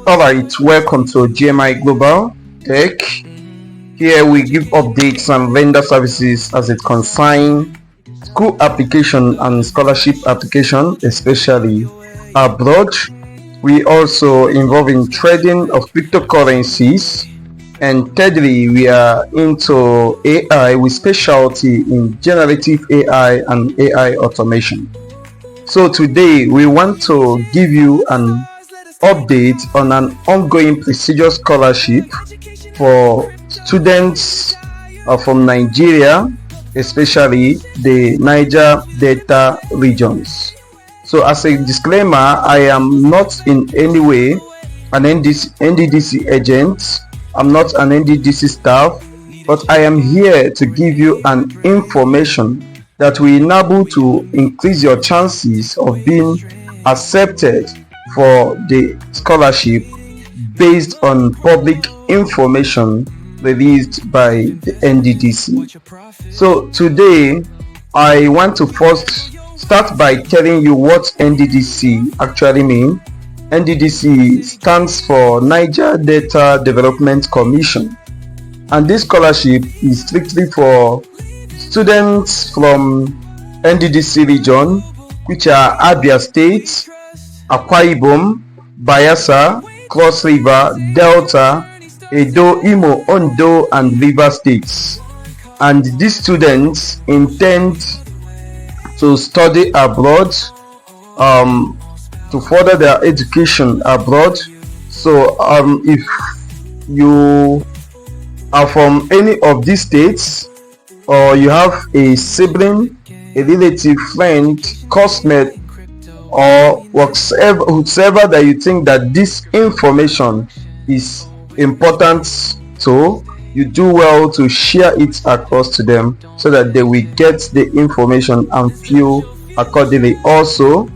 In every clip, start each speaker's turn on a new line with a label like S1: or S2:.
S1: Alright, welcome to GMI Global Tech. Here we give updates on vendor services as it concerns school application and scholarship application, especially abroad. We also involve in trading of cryptocurrencies, and thirdly, we are into AI with specialty in generative AI and AI automation. So today we want to give you an update on an ongoing prestigious scholarship for students from Nigeria, especially the Niger Delta regions. So as a disclaimer, I am not in any way an NDDC agent. I'm not an NDDC staff, but I am here to give you an information that will enable to increase your chances of being accepted for the scholarship based on public information released by the NDDC. So today I want to first start by telling you what NDDC actually means. NDDC stands for Niger Delta Development Commission, and this scholarship is strictly for students from NDDC region, which are Abia State, Akwa Ibom, Bayelsa, Cross River, Delta, Edo, Imo, Ondo, and River states. And these students intend to study abroad, to further their education abroad. So if you are from any of these states, or you have a sibling, a relative, friend, classmate, or whoever that you think that this information is important to, you do well to share it across to them so that they will get the information and feel accordingly. Also,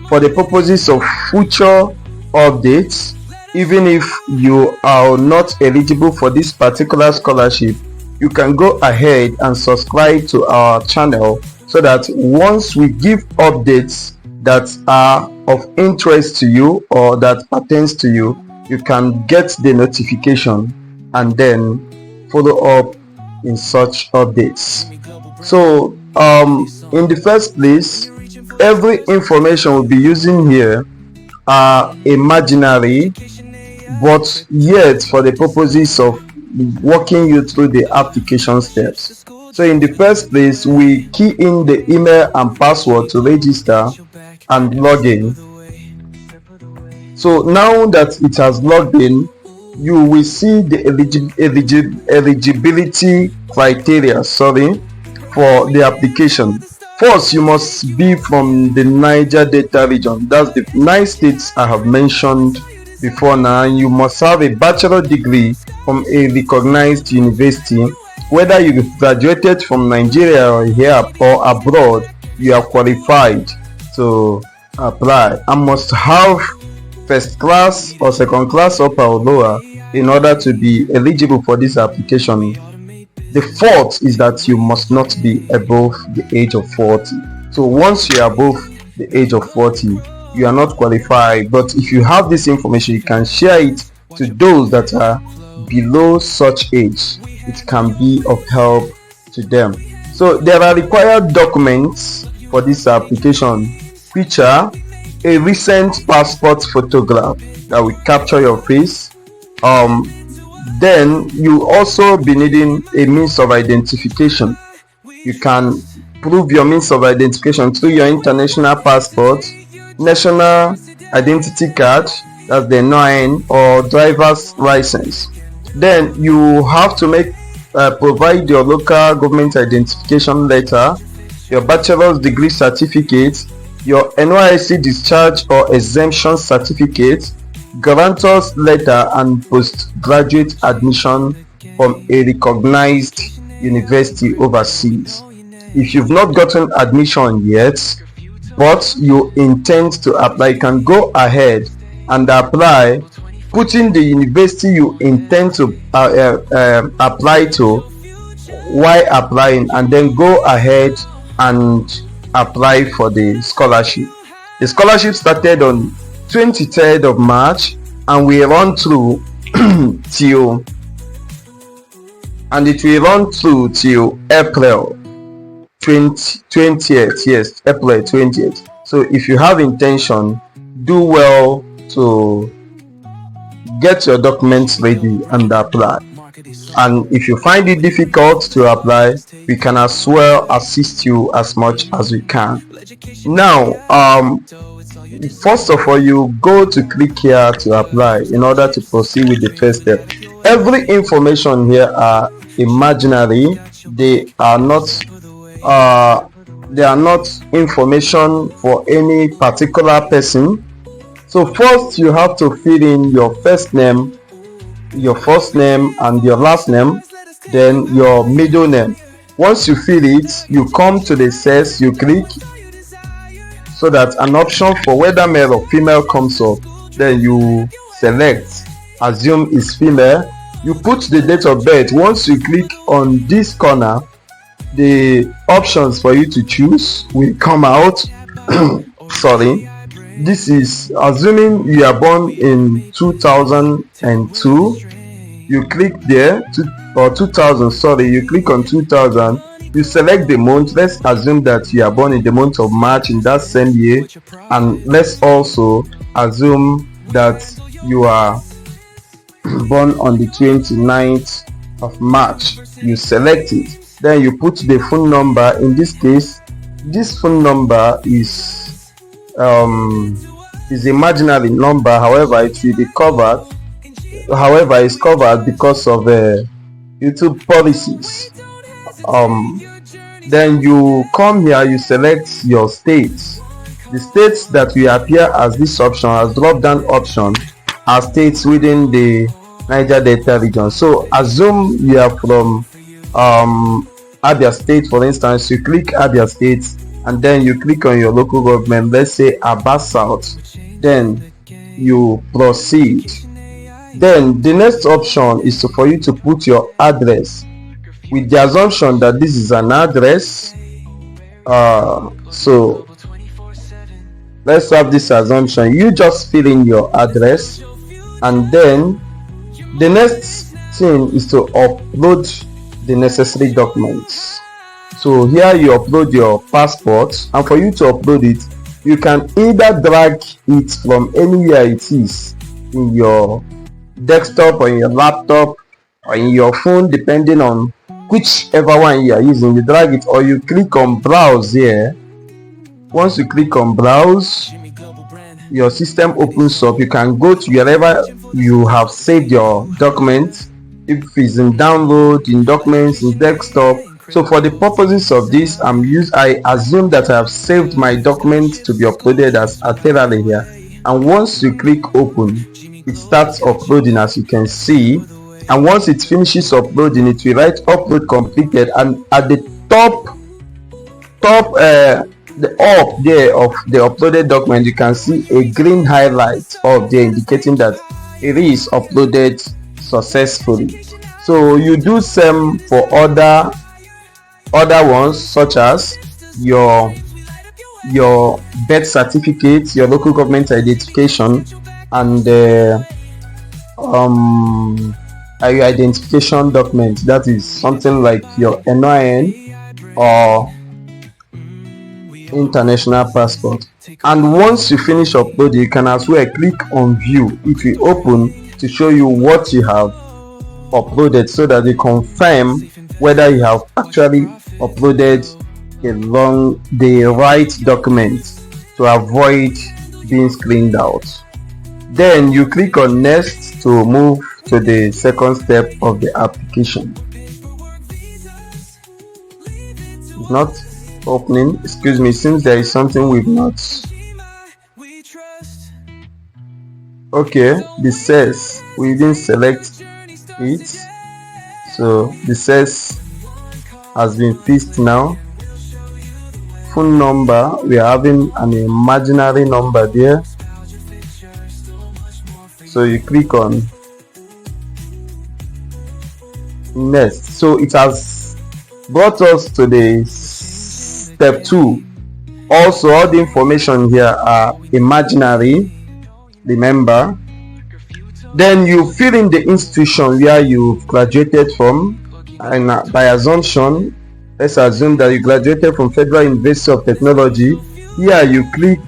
S1: for the purposes of future updates, even if you are not eligible for this particular scholarship, you can go ahead and subscribe to our channel so that once we give updates that are of interest to you or that pertains to you, you can get the notification and then follow up in such updates. So in the first place, every information we'll be using here are imaginary, but yet for the purposes of walking you through the application steps. So in the first place, we key in the email and password to register and log in. So now that it has logged in, you will see the eligibility criteria for the application. First, you must be from the Niger Delta region. That's the 9 states I have mentioned before now. You must have a bachelor degree from a recognized university. Whether you graduated from Nigeria or here or abroad, you are qualified to apply and must have first class or second class upper or lower in order to be eligible for this application. The fourth is that you must not be above the age of 40. So once you are above the age of 40, you are not qualified. But if you have this information, you can share it to those that are below such age. It can be of help to them. So there are required documents for this application, which are a recent passport photograph that will capture your face. Then you also be needing a means of identification. You can prove your means of identification through your international passport, national identity card, that's the NIN, or driver's license. Then you have to provide your local government identification letter, your bachelor's degree certificate, your NYSC discharge or exemption certificate, guarantor's letter, and postgraduate admission from a recognized university overseas. If you've not gotten admission yet, but you intend to apply, you can go ahead and apply, putting the university you intend to apply to while applying, and then go ahead and apply for the scholarship. The scholarship started on 23rd of March and we run through till April 20th. Yes, April 20th. So if you have intention, do well to get your documents ready and apply. And if you find it difficult to apply, we can as well assist you as much as we can. Now, first of all, you go to click here to apply in order to proceed with the first step. Every information here are imaginary. They are not information for any particular person. So first you have to fill in your first name and your last name, then your middle name. Once you fill it, you come to the cells, you click so that an option for whether male or female comes up. Then you select assume is female. You put the date of birth. Once you click on this corner, the options for you to choose will come out. Sorry, this is assuming you are born in 2002. You click there, 2000, sorry, you click on 2000. You select the month. Let's assume that you are born in the month of March in that same year, and let's also assume that you are born on the 29th of March. You select it, then you put the phone number. In this case, this phone number is imaginary number, however it will be covered, it's covered because of YouTube policies. Then you come here, you select your states. The states that will appear as this option, as drop down option, are states within the Niger Delta region. So assume you are from Abia State, for instance. You click Abia State and then you click on your local government, let's say Aba South, then you proceed. Then the next option is for you to put your address, with the assumption that this is an address. So let's have this assumption. You just fill in your address, and then the next thing is to upload the necessary documents. So here you upload your passport, and for you to upload it, you can either drag it from anywhere it is in your desktop or in your laptop or in your phone, depending on whichever one you are using. You drag it, or you click on browse here. Once you click on browse, your system opens up. You can go to wherever you have saved your document, if it's in download, in documents, in desktop. So for the purposes of this, I assume that I have saved my document to be uploaded as Aterale here. And once you click open, it starts uploading, as you can see. And once it finishes uploading, it will write upload completed, and at the top the up there of the uploaded document, you can see a green highlight up there indicating that it is uploaded successfully. So you do same for other ones, such as your birth certificate, your local government identification, and your identification document. That is something like your NIN or international passport. And once you finish uploading, you can as well click on view. It will open to show you what you have uploaded, so that they confirm whether you have actually uploaded the right document to avoid being screened out. Then you click on next to move to the second step of the application. It's not opening, excuse me, since there is something we've not. Okay, this says we didn't select it, so the says has been fixed now. Phone number, we are having an imaginary number there, so you click on next. So it has brought us to the step 2. Also, all the information here are imaginary, remember. Then you fill in the institution where you've graduated from, and by assumption, let's assume that you graduated from Federal University of Technology. Here you click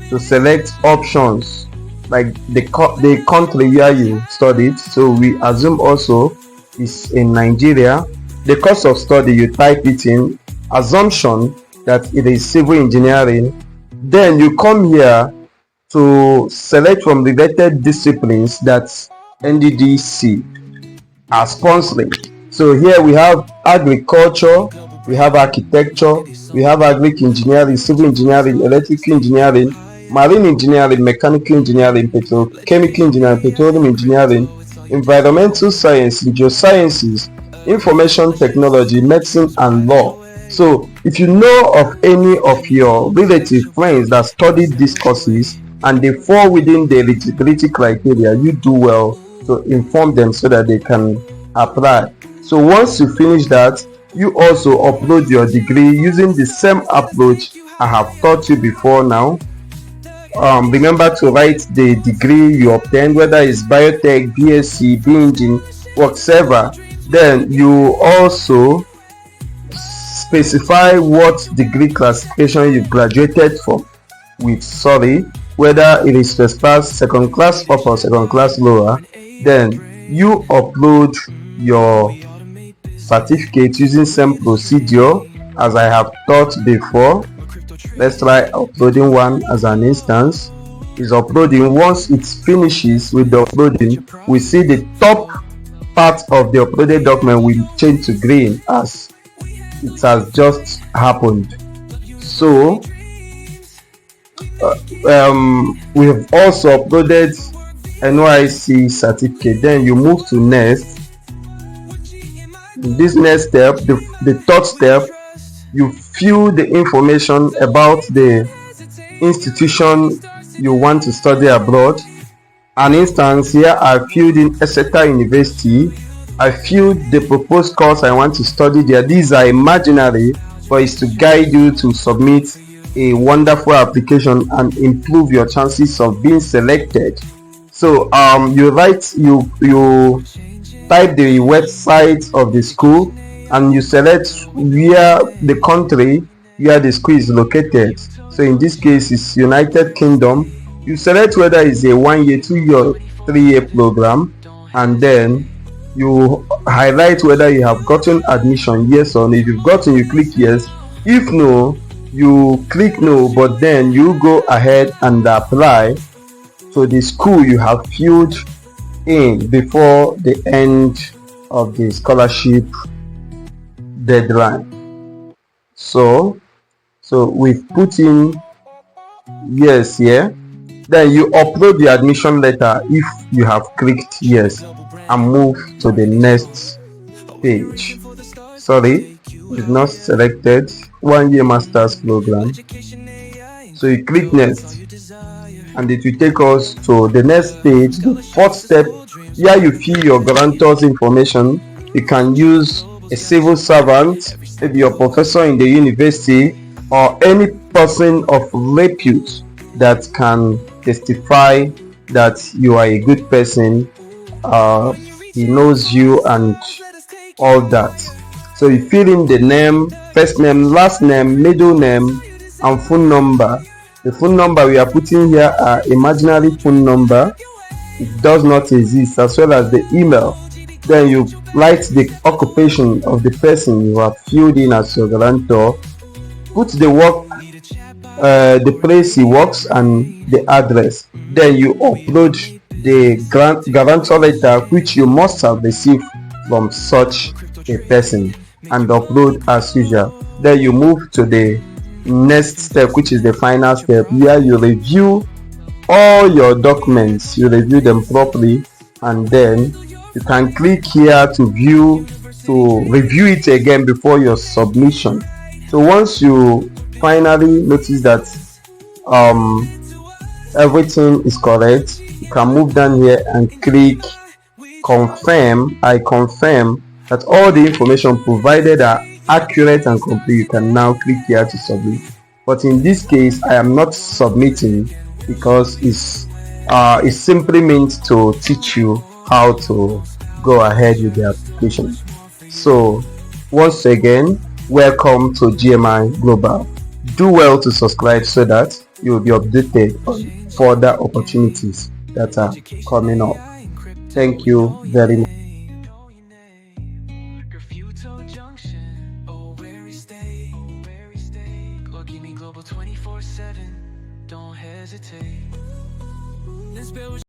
S1: to select options like the country where you studied. So we assume also is in Nigeria. The course of study, you type it in, assumption that it is civil engineering. Then you come here to select from related disciplines that NDDC are sponsoring. So here we have agriculture, we have architecture, we have agric engineering, civil engineering, electrical engineering, marine engineering, mechanical engineering, petrochemical engineering, petroleum engineering, environmental science, geosciences, information technology, medicine, and law. So if you know of any of your relative friends that studied these courses and they fall within the eligibility criteria, you do well to inform them so that they can apply. So once you finish that, you also upload your degree using the same approach I have taught you before now. Remember to write the degree you obtained, whether it's biotech, BSc, B-Engine, whatever. Then you also specify what degree classification you graduated from with, whether it is first class, second class upper, or second class lower. Then you upload your certificate using same procedure as I have taught before. Let's try uploading one as an instance. Is uploading. Once it finishes with the uploading, we see the top part of the uploaded document will change to green as it has just happened. So we have also uploaded NYC certificate. Then you move to next. This next step, the third step, you fill the information about the institution you want to study abroad. An instance here, I filled in Exeter University. I filled the proposed course I want to study there. These are imaginary, but it's to guide you to submit a wonderful application and improve your chances of being selected. So you type the website of the school and you select where the country where the school is located. So in this case it's United Kingdom. You select whether it's a 1-year, 2-year, 3-year program, and then you highlight whether you have gotten admission, yes or no. If you've gotten, you click yes. If no, you click no, but then you go ahead and apply to the school you have filled in before the end of the scholarship deadline. So we've put in yes here. Then you upload the admission letter if you have clicked yes and move to the next page. You've not selected 1-year master's program. So you click next and it will take us to the next page, the fourth step. Here you fill your guarantor's information. You can use a civil servant, maybe your professor in the university, or any person of repute that can testify that you are a good person, he knows you and all that. So you fill in the name, first name, last name, middle name, and phone number. The phone number we are putting here are imaginary phone number. It does not exist, as well as the email. Then you write the occupation of the person you have filled in as your guarantor. Put the work, the place he works, and the address. Then you upload the guarantor letter which you must have received from such a person and upload as usual. Then you move to the next step, which is the final step, where you review all your documents. You review them properly, and then you can click here to review it again before your submission. So once you finally notice that everything is correct, you can move down here and click confirm. I confirm that all the information provided are accurate and complete. You can now click here to submit. But in this case, I am not submitting because it simply means to teach you how to go ahead with the application. So once again, welcome to GMI Global. Do well to subscribe so that you will be updated on further opportunities that are coming up. Thank you very much.
S2: Keep me global 24/7. Don't hesitate.